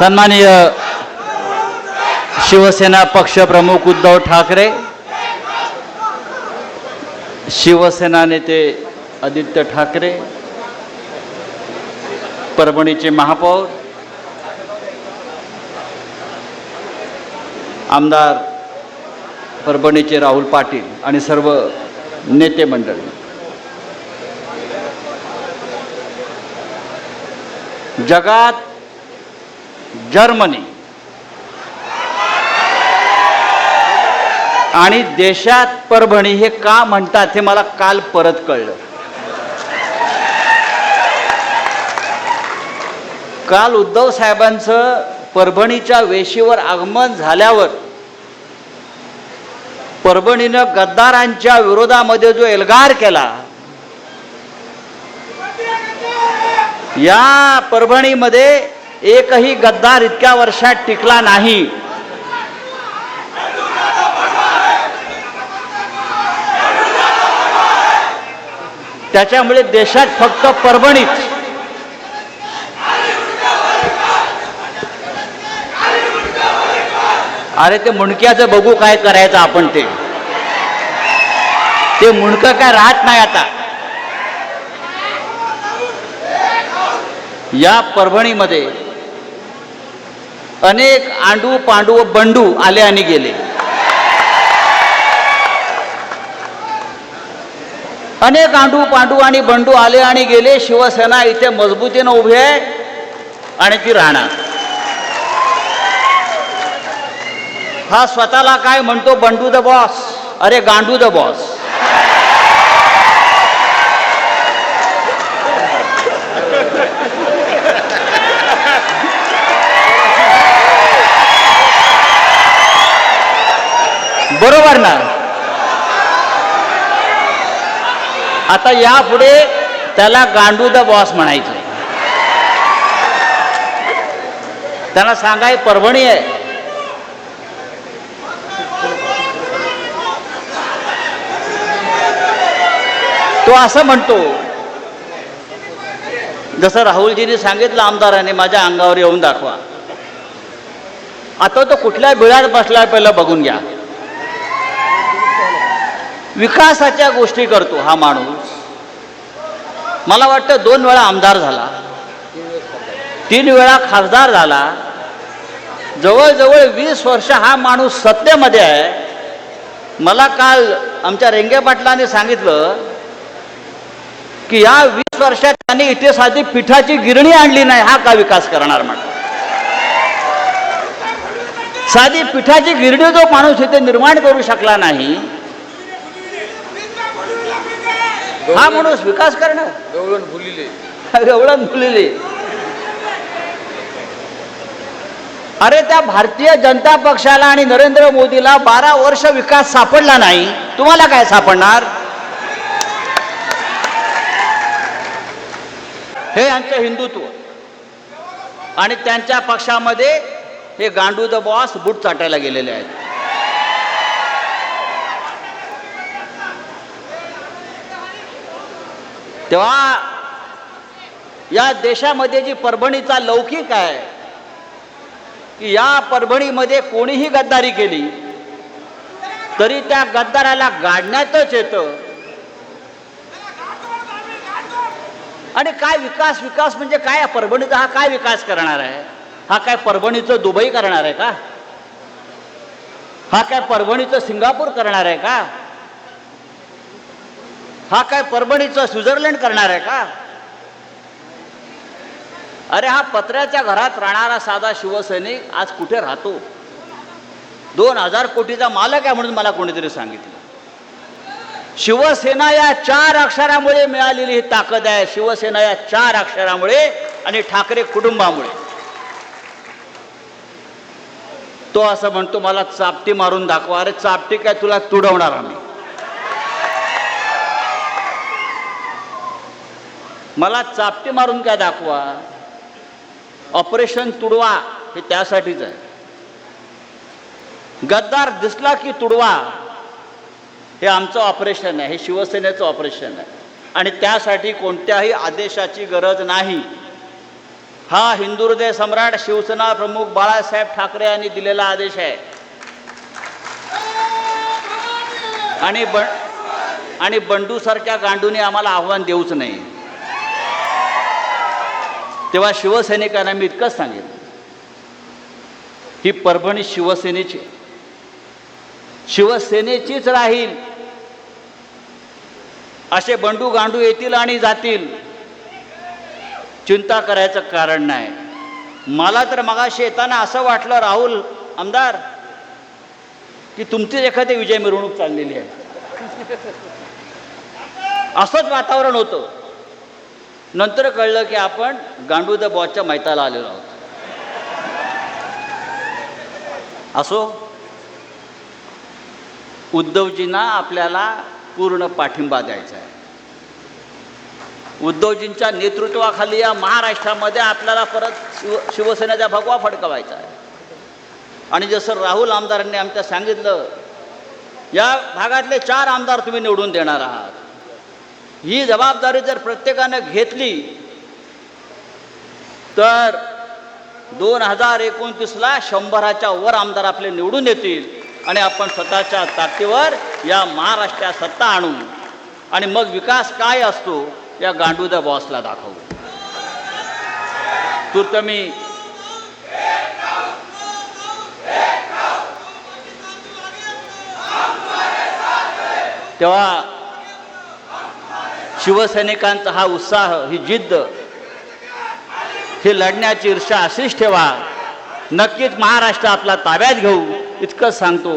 सन्माननीय शिवसेना पक्षप्रमुख उद्धव ठाकरे, शिवसेना नेते आदित्य ठाकरे, परभणीचे महापौर, आमदार परभणीचे राहुल पाटील आणि सर्व नेते मंडळी, जगात जर्मनी आणि देशात परभणी हे का म्हणतात हे मला काल परत कळलं. काल उद्धव साहेबांचं परभणीच्या वेशीवर आगमन झाल्यावर परभणीनं गद्दारांच्या विरोधामध्ये जो एल्गार केला, या परभणीमध्ये एकही गद्दार इतक्या वर्षात टिकला नाही. त्याच्यामुळे देशात फक्त परभणीत अरे ते मुंडक्याचं बघू काय करायचं आपण, ते मुंडकं काय राहत नाही आता. या परभणीमध्ये अनेक आंडू पांडू व बंडू आले आणि गेले. अनेक आंडू पांडू आणि बंडू आले आणि गेले. शिवसेना इथे मजबूतीनं उभी आहे आणि ती राहणार. हा स्वतःला काय म्हणतो, बंडू द बॉस. अरे गांडू द बॉस. बरोबर ना. आता यापुढे त्याला गांडू द बॉस म्हणायचं. त्यांना सांगाय परभणी आहे. तो असं म्हणतो, जसं राहुलजींनी सांगितलं आमदारांनी, माझ्या अंगावर येऊन दाखवा. आता तो कुठल्या बिळात बसला पहिलं बघून घ्या. विकासाच्या गोष्टी करतो हा माणूस. मला वाटतं 2 वेळा आमदार झाला, 3 वेळा खासदार झाला. जवळजवळ 20 वर्ष हा माणूस सत्तेमध्ये आहे. मला काल आमच्या रेंगे पाटलांनी सांगितलं की या 20 वर्षात त्यांनी इथे साधी पिठाची गिरणी आणली नाही. हा का विकास करणार म्हटलं. साधी पिठाची गिरणी जो माणूस इथे निर्माण करू शकला नाही, हा माणूस विकास करणार. गवळण फुलिले. अरे त्या भारतीय जनता पक्षाला आणि नरेंद्र मोदीला 12 वर्ष विकास सापडला नाही, तुम्हाला काय सापडणार. हे यांचं हिंदुत्व. आणि त्यांच्या पक्षामध्ये हे गांडू द बॉस बूट चाटायला गेलेले आहेत. तेव्हा या देशामध्ये जी परभणीचा लौकिक आहे की या परभणीमध्ये कोणीही गद्दारी केली तरी त्या गद्दाराला गाडण्यातच येतं. आणि काय विकास, विकास म्हणजे काय. परभणीचा हा काय विकास करणार आहे. हा काय परभणीचं दुबई करणार आहे का. हा काय परभणीचं सिंगापूर करणार आहे का. हा काय परभणीचं स्वित्झर्लंड करणार आहे का. अरे हा पत्र्याच्या घरात राहणारा साधा शिवसैनिक आज कुठे राहतो. 2000 कोटीचा मालक आहे म्हणून मला कोणीतरी सांगितलं. शिवसेना या 4 अक्षरामुळे मिळालेली ही ताकद आहे. शिवसेना या 4 अक्षरामुळे आणि ठाकरे कुटुंबामुळे. तो असं म्हणतो मला चापटी मारून दाखवा. अरे चापटी काय तुला तुडवणार आम्ही. मला चापटी मारून काय दाखवा. ऑपरेशन तुडवा हे त्यासाठीच आहे. गद्दार दिसला की तुडवा हे आमचं ऑपरेशन आहे. हे शिवसेनेचं ऑपरेशन आहे. आणि त्यासाठी कोणत्याही आदेशाची गरज नाही. हा हिंदू हृदय सम्राट शिवसेना प्रमुख बाळासाहेब ठाकरे यांनी दिलेला आदेश आहे. आणि बंडू सारख्या गांडूने आम्हाला आव्हान देऊच नाही. तेव्हा शिवसैनिकांना मी इतकंच सांगेन, ही परभणी शिवसेनेची, शिवसेनेचीच राहील. असे बंडू गांडू येतील आणि जातील, चिंता करायचं कारण नाही. मला तर मगाशी येताना असं वाटलं राहुल आमदार की तुमचीच एखादी विजय मिरवणूक चाललेली आहे, असंच वातावरण होतं. नंतर कळलं की आपण गांडू द बॉसच्या मैताला आलेलो आहोत. असो, उद्धवजींना आपल्याला पूर्ण पाठिंबा द्यायचा आहे. उद्धवजींच्या नेतृत्वाखाली या महाराष्ट्रामध्ये आपल्याला परत शिवसेनेचा भगवा फडकवायचा आहे. आणि जसं राहुल आमदारांनी आमच्या सांगितलं, या भागातले 4 आमदार तुम्ही निवडून देणार आहात. ही जबाबदारी जर प्रत्येकानं घेतली तर 2029ला 100च्या वर आमदार आपले निवडून येतील आणि आपण स्वतःच्या ताकदीवर या महाराष्ट्रात सत्ता आणू आणि मग विकास काय असतो या गांडू द बॉसला दाखवू. तूर्त मी तेव्हा शिवसैनिकांचा हा उत्साह, ही जिद्द, ही लढण्याची ईर्षा अशीच ठेवा. नक्कीच महाराष्ट्र आपला ताब्यात घेऊ इतकंच सांगतो.